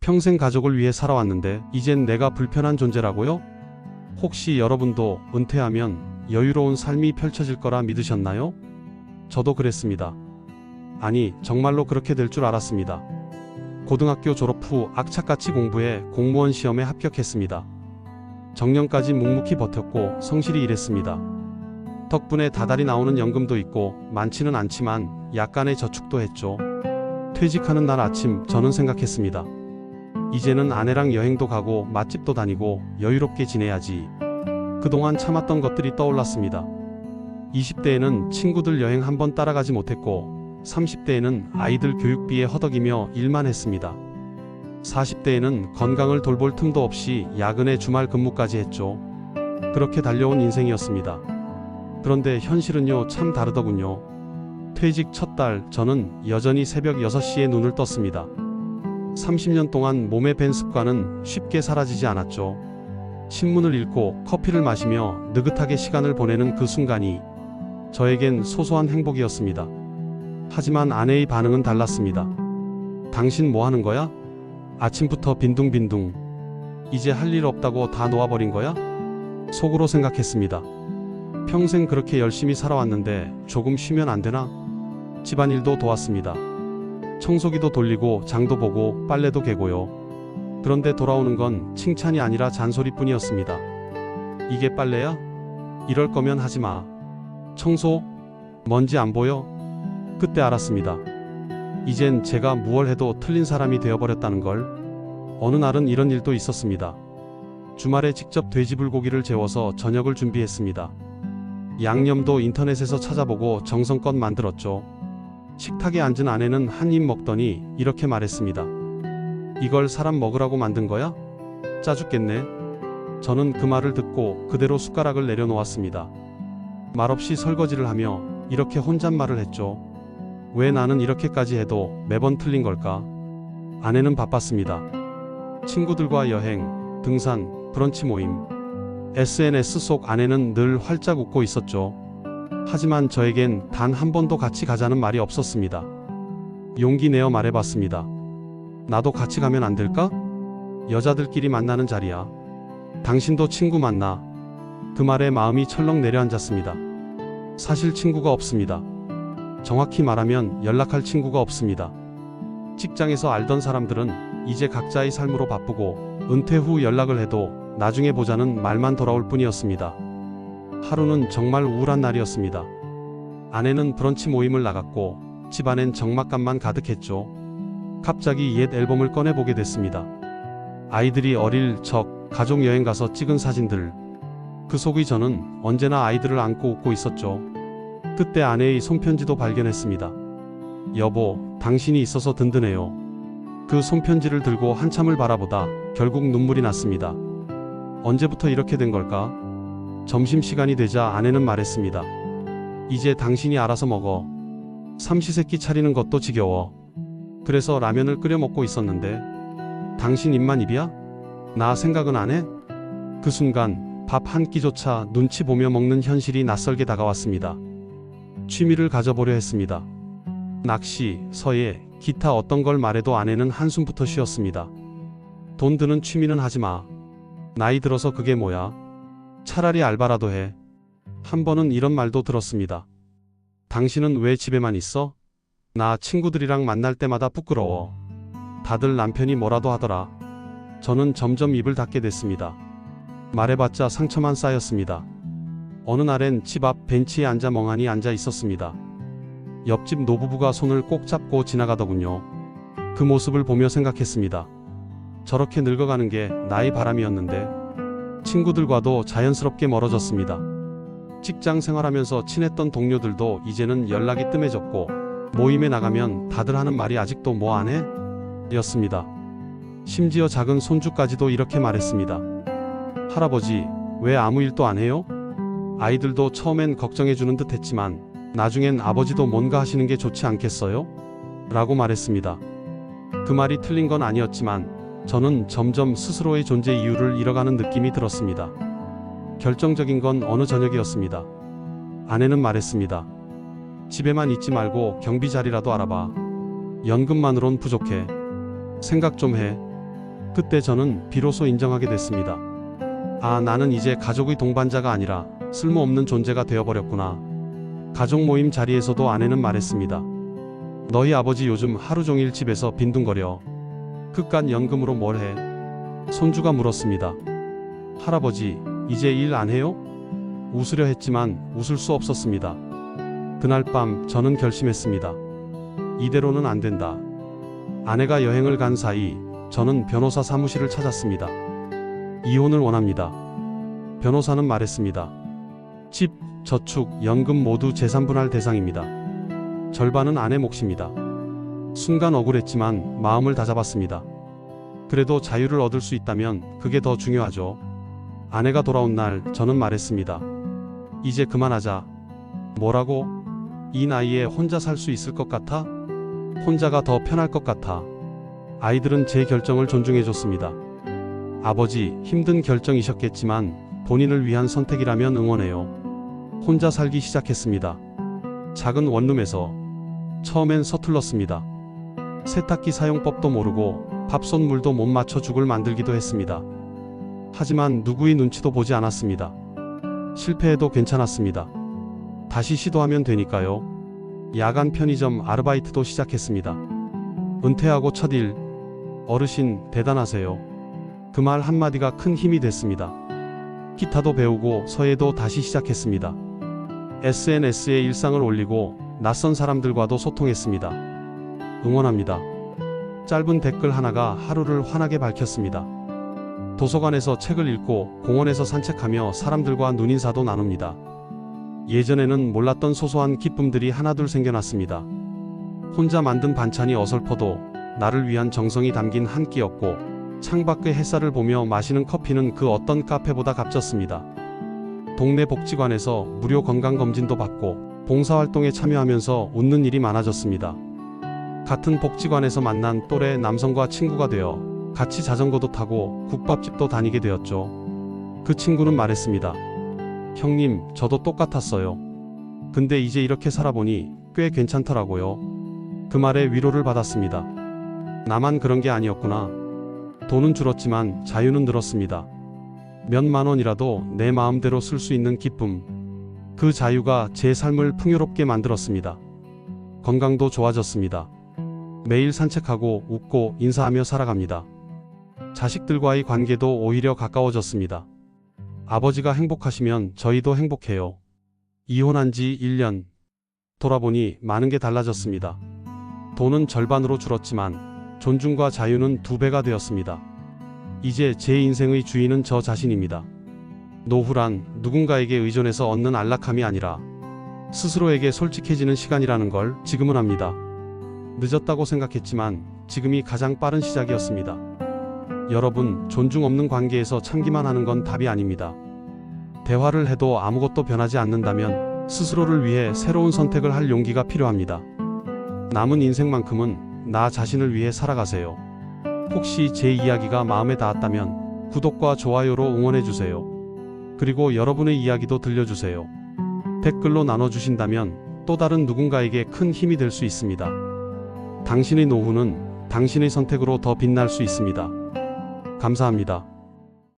평생 가족을 위해 살아왔는데 이젠 내가 불편한 존재라고요? 혹시 여러분도 은퇴하면 여유로운 삶이 펼쳐질 거라 믿으셨나요? 저도 그랬습니다. 아니, 정말로 그렇게 될 줄 알았습니다. 고등학교 졸업 후 악착같이 공부해 공무원 시험에 합격했습니다. 정년까지 묵묵히 버텼고 성실히 일했습니다. 덕분에 다달이 나오는 연금도 있고 많지는 않지만 약간의 저축도 했죠. 퇴직하는 날 아침 저는 생각했습니다. 이제는 아내랑 여행도 가고 맛집도 다니고 여유롭게 지내야지. 그동안 참았던 것들이 떠올랐습니다. 20대에는 친구들 여행 한번 따라가지 못했고 30대에는 아이들 교육비에 허덕이며 일만 했습니다. 40대에는 건강을 돌볼 틈도 없이 야근에 주말 근무까지 했죠. 그렇게 달려온 인생이었습니다. 그런데 현실은요, 참 다르더군요. 퇴직 첫 달 저는 여전히 새벽 6시에 눈을 떴습니다. 30년 동안 몸에 밴 습관은 쉽게 사라지지 않았죠. 신문을 읽고 커피를 마시며 느긋하게 시간을 보내는 그 순간이 저에겐 소소한 행복이었습니다. 하지만 아내의 반응은 달랐습니다. 당신 뭐 하는 거야? 아침부터 빈둥빈둥. 이제 할 일 없다고 다 놓아버린 거야? 속으로 생각했습니다. 평생 그렇게 열심히 살아왔는데 조금 쉬면 안 되나? 집안일도 도왔습니다. 청소기도 돌리고 장도 보고 빨래도 개고요. 그런데 돌아오는 건 칭찬이 아니라 잔소리뿐이었습니다. 이게 빨래야? 이럴 거면 하지 마. 청소? 먼지 안 보여? 그때 알았습니다. 이젠 제가 무얼 해도 틀린 사람이 되어버렸다는 걸. 어느 날은 이런 일도 있었습니다. 주말에 직접 돼지불고기를 재워서 저녁을 준비했습니다. 양념도 인터넷에서 찾아보고 정성껏 만들었죠. 식탁에 앉은 아내는 한 입 먹더니 이렇게 말했습니다. 이걸 사람 먹으라고 만든 거야? 짜 죽겠네. 저는 그 말을 듣고 그대로 숟가락을 내려놓았습니다. 말없이 설거지를 하며 이렇게 혼잣말을 했죠. 왜 나는 이렇게까지 해도 매번 틀린 걸까? 아내는 바빴습니다. 친구들과 여행, 등산, 브런치 모임. SNS 속 아내는 늘 활짝 웃고 있었죠. 하지만 저에겐 단 한 번도 같이 가자는 말이 없었습니다. 용기 내어 말해봤습니다. 나도 같이 가면 안 될까? 여자들끼리 만나는 자리야. 당신도 친구 만나. 그 말에 마음이 철렁 내려앉았습니다. 사실 친구가 없습니다. 정확히 말하면 연락할 친구가 없습니다. 직장에서 알던 사람들은 이제 각자의 삶으로 바쁘고 은퇴 후 연락을 해도 나중에 보자는 말만 돌아올 뿐이었습니다. 하루는 정말 우울한 날이었습니다. 아내는 브런치 모임을 나갔고 집안엔 적막감만 가득했죠. 갑자기 옛 앨범을 꺼내보게 됐습니다. 아이들이 어릴 적 가족 여행 가서 찍은 사진들. 그 속의 저는 언제나 아이들을 안고 웃고 있었죠. 그때 아내의 손편지도 발견했습니다. 여보, 당신이 있어서 든든해요. 그 손편지를 들고 한참을 바라보다 결국 눈물이 났습니다. 언제부터 이렇게 된 걸까? 점심시간이 되자 아내는 말했습니다. 이제 당신이 알아서 먹어. 삼시세끼 차리는 것도 지겨워. 그래서 라면을 끓여 먹고 있었는데 당신 입만 입이야? 나 생각은 안 해? 그 순간 밥 한 끼조차 눈치 보며 먹는 현실이 낯설게 다가왔습니다. 취미를 가져보려 했습니다. 낚시, 서예, 기타 어떤 걸 말해도 아내는 한숨부터 쉬었습니다. 돈 드는 취미는 하지 마. 나이 들어서 그게 뭐야? 차라리 알바라도 해. 한 번은 이런 말도 들었습니다. 당신은 왜 집에만 있어? 나 친구들이랑 만날 때마다 부끄러워. 다들 남편이 뭐라도 하더라. 저는 점점 입을 닫게 됐습니다. 말해봤자 상처만 쌓였습니다. 어느 날엔 집 앞 벤치에 앉아 멍하니 앉아 있었습니다. 옆집 노부부가 손을 꼭 잡고 지나가더군요. 그 모습을 보며 생각했습니다. 저렇게 늙어가는 게 나의 바람이었는데 친구들과도 자연스럽게 멀어졌습니다. 직장 생활하면서 친했던 동료들도 이제는 연락이 뜸해졌고 모임에 나가면 다들 하는 말이 아직도 뭐 안 해? 였습니다. 심지어 작은 손주까지도 이렇게 말했습니다. 할아버지, 왜 아무 일도 안 해요? 아이들도 처음엔 걱정해주는 듯 했지만 나중엔 아버지도 뭔가 하시는 게 좋지 않겠어요? 라고 말했습니다. 그 말이 틀린 건 아니었지만 저는 점점 스스로의 존재 이유를 잃어가는 느낌이 들었습니다. 결정적인 건 어느 저녁이었습니다. 아내는 말했습니다. 집에만 있지 말고 경비 자리라도 알아봐. 연금만으론 부족해. 생각 좀 해. 그때 저는 비로소 인정하게 됐습니다. 아, 나는 이제 가족의 동반자가 아니라 쓸모없는 존재가 되어버렸구나. 가족 모임 자리에서도 아내는 말했습니다. 너희 아버지 요즘 하루 종일 집에서 빈둥거려. 그깟 연금으로 뭘 해? 손주가 물었습니다. 할아버지, 이제 일 안 해요? 웃으려 했지만 웃을 수 없었습니다. 그날 밤 저는 결심했습니다. 이대로는 안 된다. 아내가 여행을 간 사이 저는 변호사 사무실을 찾았습니다. 이혼을 원합니다. 변호사는 말했습니다. 집, 저축, 연금 모두 재산분할 대상입니다. 절반은 아내 몫입니다. 순간 억울했지만 마음을 다잡았습니다. 그래도 자유를 얻을 수 있다면 그게 더 중요하죠. 아내가 돌아온 날 저는 말했습니다. 이제 그만하자. 뭐라고? 이 나이에 혼자 살 수 있을 것 같아? 혼자가 더 편할 것 같아. 아이들은 제 결정을 존중해줬습니다. 아버지, 힘든 결정이셨겠지만 본인을 위한 선택이라면 응원해요. 혼자 살기 시작했습니다. 작은 원룸에서. 처음엔 서툴렀습니다. 세탁기 사용법도 모르고 밥솥물도 못 맞춰 죽을 만들기도 했습니다. 하지만 누구의 눈치도 보지 않았습니다. 실패해도 괜찮았습니다. 다시 시도하면 되니까요. 야간 편의점 아르바이트도 시작했습니다. 은퇴하고 첫 일. 어르신, 대단하세요. 그 말 한마디가 큰 힘이 됐습니다. 기타도 배우고 서예도 다시 시작했습니다. SNS에 일상을 올리고 낯선 사람들과도 소통했습니다. 응원합니다. 짧은 댓글 하나가 하루를 환하게 밝혔습니다. 도서관에서 책을 읽고 공원에서 산책하며 사람들과 눈인사도 나눕니다. 예전에는 몰랐던 소소한 기쁨들이 하나둘 생겨났습니다. 혼자 만든 반찬이 어설퍼도 나를 위한 정성이 담긴 한 끼였고, 창밖의 햇살을 보며 마시는 커피는 그 어떤 카페보다 값졌습니다. 동네 복지관에서 무료 건강검진도 받고 봉사활동에 참여하면서 웃는 일이 많아졌습니다. 같은 복지관에서 만난 또래 남성과 친구가 되어 같이 자전거도 타고 국밥집도 다니게 되었죠. 그 친구는 말했습니다. 형님, 저도 똑같았어요. 근데 이제 이렇게 살아보니 꽤 괜찮더라고요. 그 말에 위로를 받았습니다. 나만 그런 게 아니었구나. 돈은 줄었지만 자유는 늘었습니다. 몇만 원이라도 내 마음대로 쓸 수 있는 기쁨. 그 자유가 제 삶을 풍요롭게 만들었습니다. 건강도 좋아졌습니다. 매일 산책하고 웃고 인사하며 살아갑니다. 자식들과의 관계도 오히려 가까워졌습니다. 아버지가 행복하시면 저희도 행복해요. 이혼한 지 1년. 돌아보니 많은 게 달라졌습니다. 돈은 절반으로 줄었지만 존중과 자유는 2배가 되었습니다. 이제 제 인생의 주인은 저 자신입니다. 노후란 누군가에게 의존해서 얻는 안락함이 아니라 스스로에게 솔직해지는 시간이라는 걸 지금은 압니다. 늦었다고 생각했지만 지금이 가장 빠른 시작이었습니다. 여러분, 존중 없는 관계에서 참기만 하는 건 답이 아닙니다. 대화를 해도 아무것도 변하지 않는다면 스스로를 위해 새로운 선택을 할 용기가 필요합니다. 남은 인생만큼은 나 자신을 위해 살아가세요. 혹시 제 이야기가 마음에 닿았다면 구독과 좋아요로 응원해주세요. 그리고 여러분의 이야기도 들려주세요. 댓글로 나눠주신다면 또 다른 누군가에게 큰 힘이 될 수 있습니다. 당신의 노후는 당신의 선택으로 더 빛날 수 있습니다. 감사합니다.